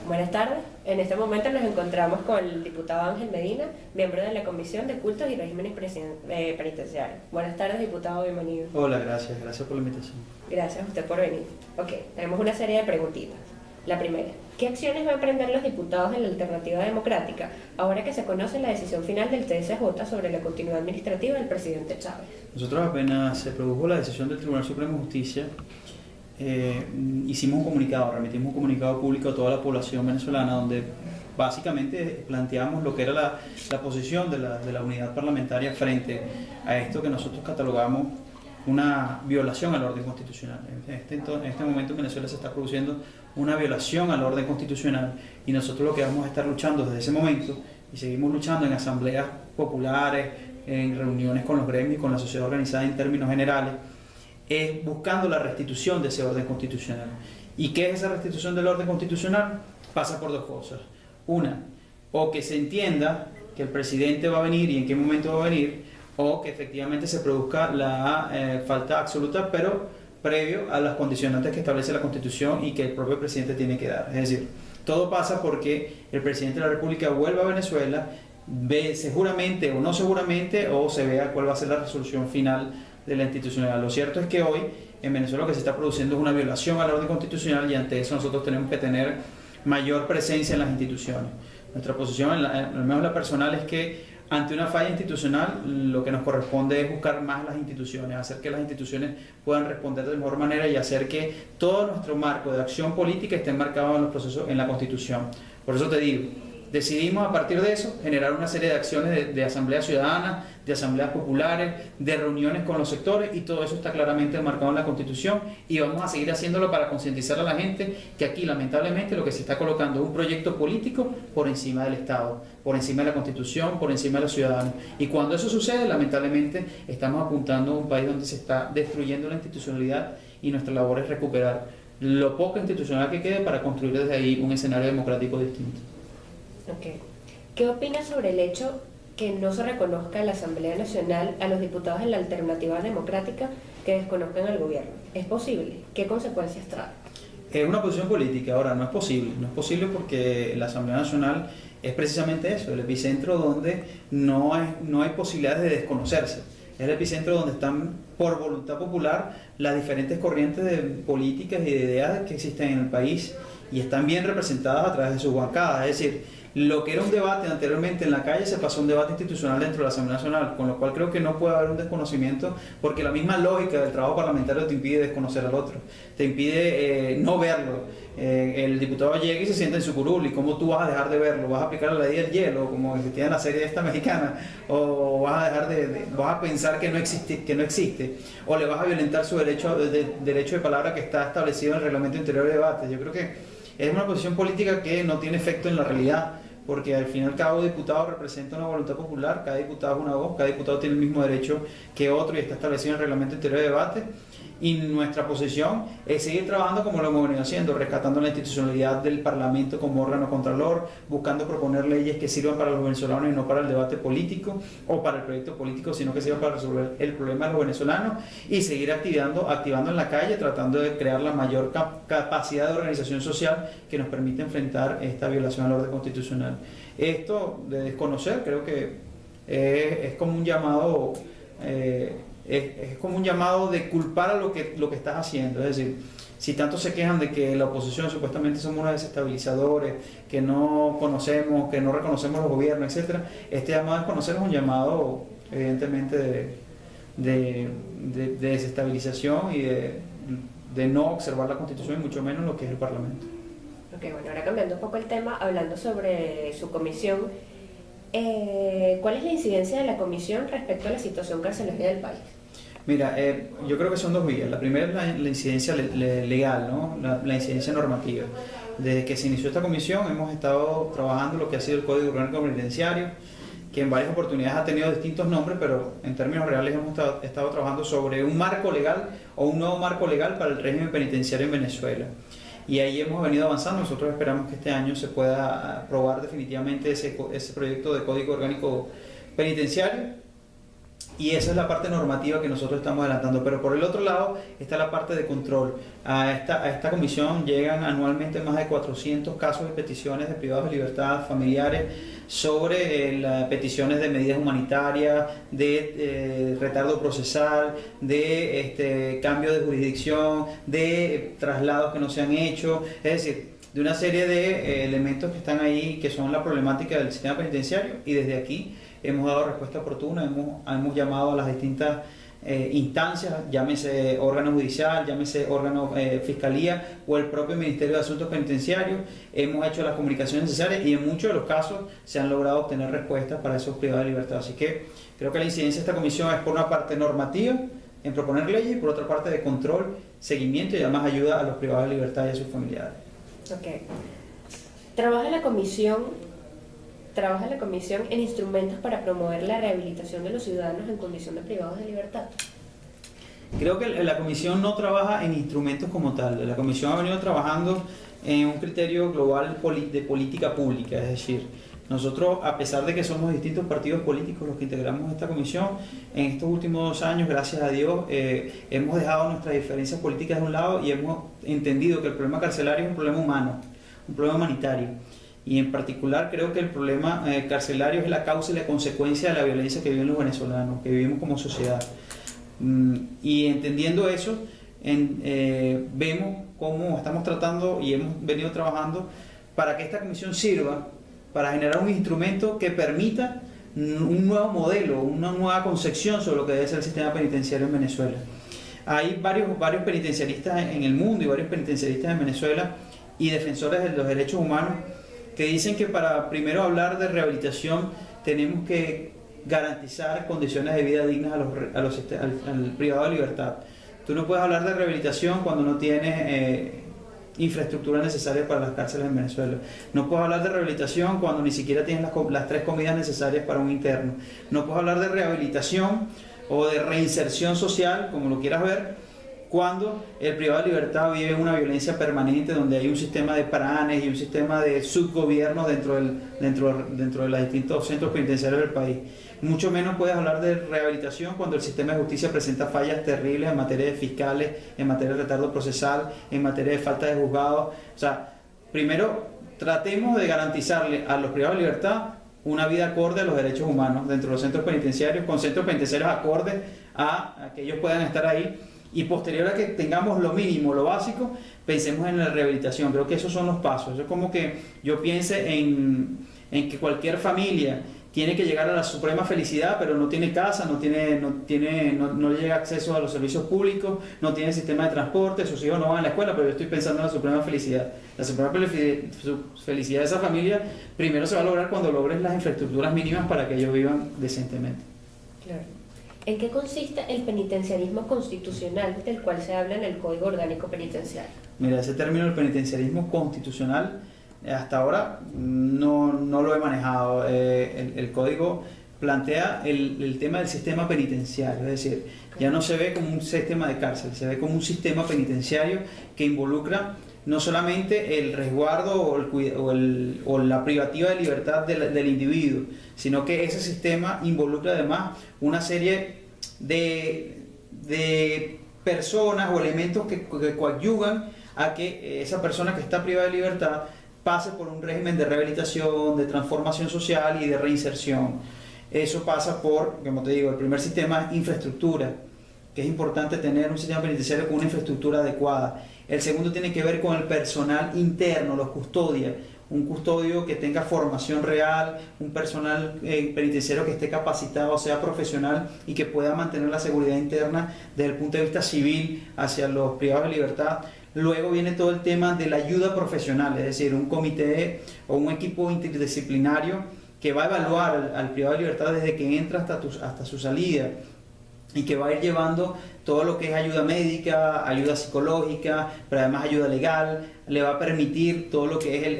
Buenas tardes. En este momento nos encontramos con el diputado Ángel Medina, miembro de la Comisión de Cultos y Regímenes Penitenciarios. Buenas tardes, diputado, bienvenido. Hola, gracias por la invitación. Gracias a usted por venir. Ok, tenemos una serie de preguntitas. La primera, ¿qué acciones va a emprender los diputados en la Alternativa Democrática ahora que se conoce la decisión final del TSJ sobre la continuidad administrativa del presidente Chávez? Nosotros apenas se produjo la decisión del Tribunal Supremo de Justicia, hicimos un comunicado, remitimos un comunicado público a toda la población venezolana donde básicamente planteamos lo que era la posición de la unidad parlamentaria frente a esto que nosotros catalogamos una violación al orden constitucional. En este momento en Venezuela se está produciendo una violación al orden constitucional y nosotros lo que vamos a estar luchando desde ese momento y seguimos luchando en asambleas populares, en reuniones con los gremios y con la sociedad organizada en términos generales, es buscando la restitución de ese orden constitucional. ¿Y qué es esa restitución del orden constitucional? Pasa por dos cosas. Una, o que se entienda que el presidente va a venir y en qué momento va a venir, o que efectivamente se produzca la falta absoluta, pero previo a las condicionantes que establece la Constitución y que el propio presidente tiene que dar. Es decir, todo pasa porque el presidente de la República vuelva a Venezuela, ve seguramente o no seguramente, o se vea cuál va a ser la resolución final de la institucionalidad. Lo cierto es que hoy en Venezuela lo que se está produciendo es una violación al orden constitucional y ante eso nosotros tenemos que tener mayor presencia en las instituciones. Nuestra posición, al menos la personal, es que ante una falla institucional lo que nos corresponde es buscar más las instituciones, hacer que las instituciones puedan responder de mejor manera y hacer que todo nuestro marco de acción política esté enmarcado en los procesos, en la Constitución. Por eso te digo, decidimos a partir de eso generar una serie de acciones de asamblea ciudadana, de asambleas populares, de reuniones con los sectores y todo eso está claramente enmarcado en la Constitución y vamos a seguir haciéndolo para concientizar a la gente que aquí lamentablemente lo que se está colocando es un proyecto político por encima del Estado, por encima de la Constitución, por encima de los ciudadanos. Y cuando eso sucede, lamentablemente estamos apuntando a un país donde se está destruyendo la institucionalidad y nuestra labor es recuperar lo poco institucional que quede para construir desde ahí un escenario democrático distinto. Okay. ¿Qué opinas sobre el hecho que no se reconozca en la Asamblea Nacional a los diputados en la Alternativa Democrática que desconozcan al gobierno? ¿Es posible? ¿Qué consecuencias trae? Es una posición política, ahora no es posible porque la Asamblea Nacional es precisamente eso, el epicentro donde no hay posibilidades de desconocerse, es el epicentro donde están por voluntad popular las diferentes corrientes de políticas y de ideas que existen en el país y están bien representadas a través de sus bancadas, es decir, lo que era un debate anteriormente en la calle se pasó a un debate institucional dentro de la Asamblea Nacional, con lo cual creo que no puede haber un desconocimiento porque la misma lógica del trabajo parlamentario te impide desconocer al otro, te impide no verlo. El diputado llega y se sienta en su curul y ¿cómo tú vas a dejar de verlo? ¿Vas a aplicar la ley del hielo como existía en la serie esta mexicana? ¿O vas a dejar vas a pensar que no existe? ¿O le vas a violentar su derecho de palabra que está establecido en el reglamento interior de debate? Yo creo que es una posición política que no tiene efecto en la realidad, porque al fin y al cabo diputado representa una voluntad popular, cada diputado es una voz, cada diputado tiene el mismo derecho que otro y está establecido en el reglamento interior de debate. Y nuestra posición es seguir trabajando como lo hemos venido haciendo, rescatando la institucionalidad del Parlamento como órgano contralor, buscando proponer leyes que sirvan para los venezolanos y no para el debate político o para el proyecto político, sino que sirvan para resolver el problema de los venezolanos y seguir activando en la calle, tratando de crear la mayor capacidad de organización social que nos permita enfrentar esta violación al orden constitucional. Esto de desconocer creo que es como un llamado... Es como un llamado de culpar a lo que estás haciendo, es decir, si tanto se quejan de que la oposición supuestamente somos unos desestabilizadores, que no conocemos, que no reconocemos los gobiernos, etc., este llamado a desconocer es un llamado evidentemente de desestabilización y de no observar la Constitución y mucho menos lo que es el Parlamento. Ok, bueno, ahora cambiando un poco el tema, hablando sobre su comisión, ¿cuál es la incidencia de la comisión respecto a la situación carcelaria del país? Mira, yo creo que son dos vías. La primera es la incidencia legal, ¿no? La incidencia normativa. Desde que se inició esta comisión hemos estado trabajando lo que ha sido el Código Orgánico Penitenciario, que en varias oportunidades ha tenido distintos nombres, pero en términos reales hemos estado trabajando sobre un marco legal o un nuevo marco legal para el régimen penitenciario en Venezuela. Y ahí hemos venido avanzando. Nosotros esperamos que este año se pueda aprobar definitivamente ese proyecto de Código Orgánico Penitenciario. Y esa es la parte normativa que nosotros estamos adelantando. Pero por el otro lado está la parte de control. A esta comisión llegan anualmente más de 400 casos de peticiones de privados de libertad familiares sobre peticiones de medidas humanitarias, de retardo procesal, de cambio de jurisdicción, de traslados que no se han hecho. Es decir, de una serie de elementos que están ahí, que son la problemática del sistema penitenciario, y desde aquí hemos dado respuesta oportuna, hemos llamado a las distintas instancias, llámese órgano judicial, llámese órgano fiscalía o el propio Ministerio de Asuntos Penitenciarios, hemos hecho las comunicaciones necesarias y en muchos de los casos se han logrado obtener respuestas para esos privados de libertad. Así que creo que la incidencia de esta comisión es por una parte normativa, en proponer leyes, y por otra parte de control, seguimiento y además ayuda a los privados de libertad y a sus familiares. Ok. Trabaja la comisión en instrumentos para promover la rehabilitación de los ciudadanos en condición de privados de libertad. Creo que la comisión no trabaja en instrumentos como tal. La comisión ha venido trabajando en un criterio global de política pública, es decir, nosotros, a pesar de que somos distintos partidos políticos los que integramos esta comisión, en estos últimos 2 años, gracias a Dios, hemos dejado nuestras diferencias políticas de un lado y hemos entendido que el problema carcelario es un problema humano, un problema humanitario. Y en particular creo que el problema carcelario es la causa y la consecuencia de la violencia que viven los venezolanos, que vivimos como sociedad. Y entendiendo eso, vemos cómo estamos tratando y hemos venido trabajando para que esta comisión sirva para generar un instrumento que permita un nuevo modelo, una nueva concepción sobre lo que debe ser el sistema penitenciario en Venezuela. Hay varios penitenciaristas en el mundo y varios penitenciaristas en Venezuela y defensores de los derechos humanos que dicen que para primero hablar de rehabilitación tenemos que garantizar condiciones de vida dignas al privado de libertad. Tú no puedes hablar de rehabilitación cuando no tienes infraestructura necesaria para las cárceles en Venezuela. No puedes hablar de rehabilitación cuando ni siquiera tienes las 3 comidas necesarias para un interno. No puedes hablar de rehabilitación o de reinserción social, como lo quieras ver, cuando el privado de libertad vive una violencia permanente donde hay un sistema de paranes y un sistema de subgobiernos dentro de los distintos centros penitenciarios del país. Mucho menos puedes hablar de rehabilitación cuando el sistema de justicia presenta fallas terribles en materia de fiscales, en materia de retardo procesal, en materia de falta de juzgados. O sea, primero tratemos de garantizarle a los privados de libertad una vida acorde a los derechos humanos dentro de los centros penitenciarios, con centros penitenciarios acordes a que ellos puedan estar ahí. Y posterior a que tengamos lo mínimo, lo básico, pensemos en la rehabilitación. Creo que esos son los pasos. Eso es como que yo piense en que cualquier familia tiene que llegar a la suprema felicidad, pero no tiene casa, no llega acceso a los servicios públicos, no tiene sistema de transporte, sus hijos no van a la escuela, pero yo estoy pensando en la suprema felicidad. La suprema felicidad de esa familia primero se va a lograr cuando logres las infraestructuras mínimas para que ellos vivan decentemente. Claro. ¿En qué consiste el penitenciarismo constitucional del cual se habla en el Código Orgánico Penitenciario? Mira, ese término del penitenciarismo constitucional hasta ahora no lo he manejado. El código plantea el tema del sistema penitenciario, es decir, ya no se ve como un sistema de cárcel, se ve como un sistema penitenciario que involucra no solamente el resguardo o la privativa de libertad del individuo, sino que ese sistema involucra además una serie de personas o elementos que coadyuvan a que esa persona que está privada de libertad pase por un régimen de rehabilitación, de transformación social y de reinserción. Eso pasa por, como te digo, el primer sistema es infraestructura, que es importante tener un sistema penitenciario con una infraestructura adecuada. El segundo tiene que ver con el personal interno, los custodias, un custodio que tenga formación real, un personal penitenciario que esté capacitado, sea profesional y que pueda mantener la seguridad interna desde el punto de vista civil hacia los privados de libertad. Luego viene todo el tema de la ayuda profesional, es decir, un comité o un equipo interdisciplinario que va a evaluar al privado de libertad desde que entra hasta su salida y que va a ir llevando todo lo que es ayuda médica, ayuda psicológica, pero además ayuda legal, le va a permitir todo lo que es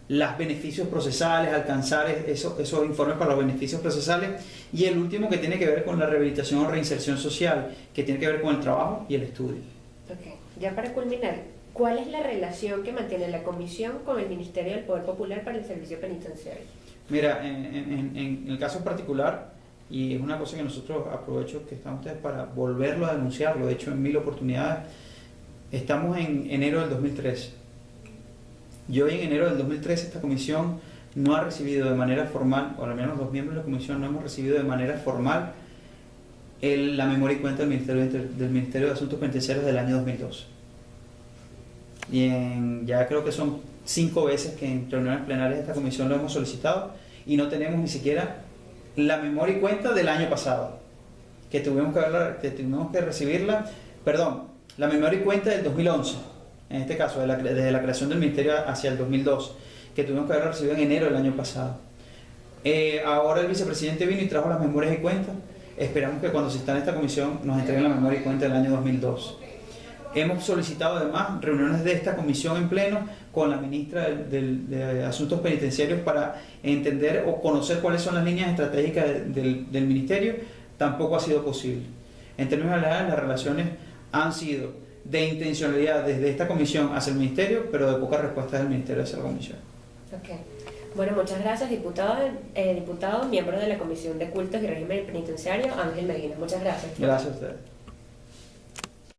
los beneficios procesales, alcanzar esos informes para los beneficios procesales, y el último que tiene que ver con la rehabilitación o reinserción social, que tiene que ver con el trabajo y el estudio. Okay. Ya para culminar, ¿Cuál es la relación que mantiene la Comisión con el Ministerio del Poder Popular para el Servicio Penitenciario? Mira, en el caso particular, y es una cosa que nosotros aprovecho que están ustedes para volverlo a denunciar, lo he hecho en 1000 oportunidades, estamos en enero del 2013. Y hoy en enero del 2013 esta comisión no ha recibido de manera formal, o al menos los miembros de la comisión no hemos recibido de manera formal la memoria y cuenta del Ministerio de Asuntos Penitenciarios del año 2012. Y ya creo que son 5 veces que en reuniones plenarias de esta comisión lo hemos solicitado y no tenemos ni siquiera la memoria y cuenta del año pasado, que tuvimos que recibirla, perdón, la memoria y cuenta del 2011, en este caso, desde la creación del Ministerio hacia el 2002, que tuvimos que haberla recibido en enero del año pasado. Ahora el vicepresidente vino y trajo las memorias y cuentas. Esperamos que cuando se está en esta comisión nos entreguen la memoria y cuenta del año 2002. Hemos solicitado además reuniones de esta comisión en pleno con la ministra de Asuntos Penitenciarios para entender o conocer cuáles son las líneas estratégicas del ministerio. Tampoco ha sido posible. En términos generales, las relaciones han sido de intencionalidad desde esta comisión hacia el ministerio, pero de pocas respuestas del ministerio hacia la comisión. Okay. Bueno, muchas gracias, diputado, miembro de la Comisión de Cultos y Régimen Penitenciario, Ángel Medina. Muchas gracias. Gracias a ustedes.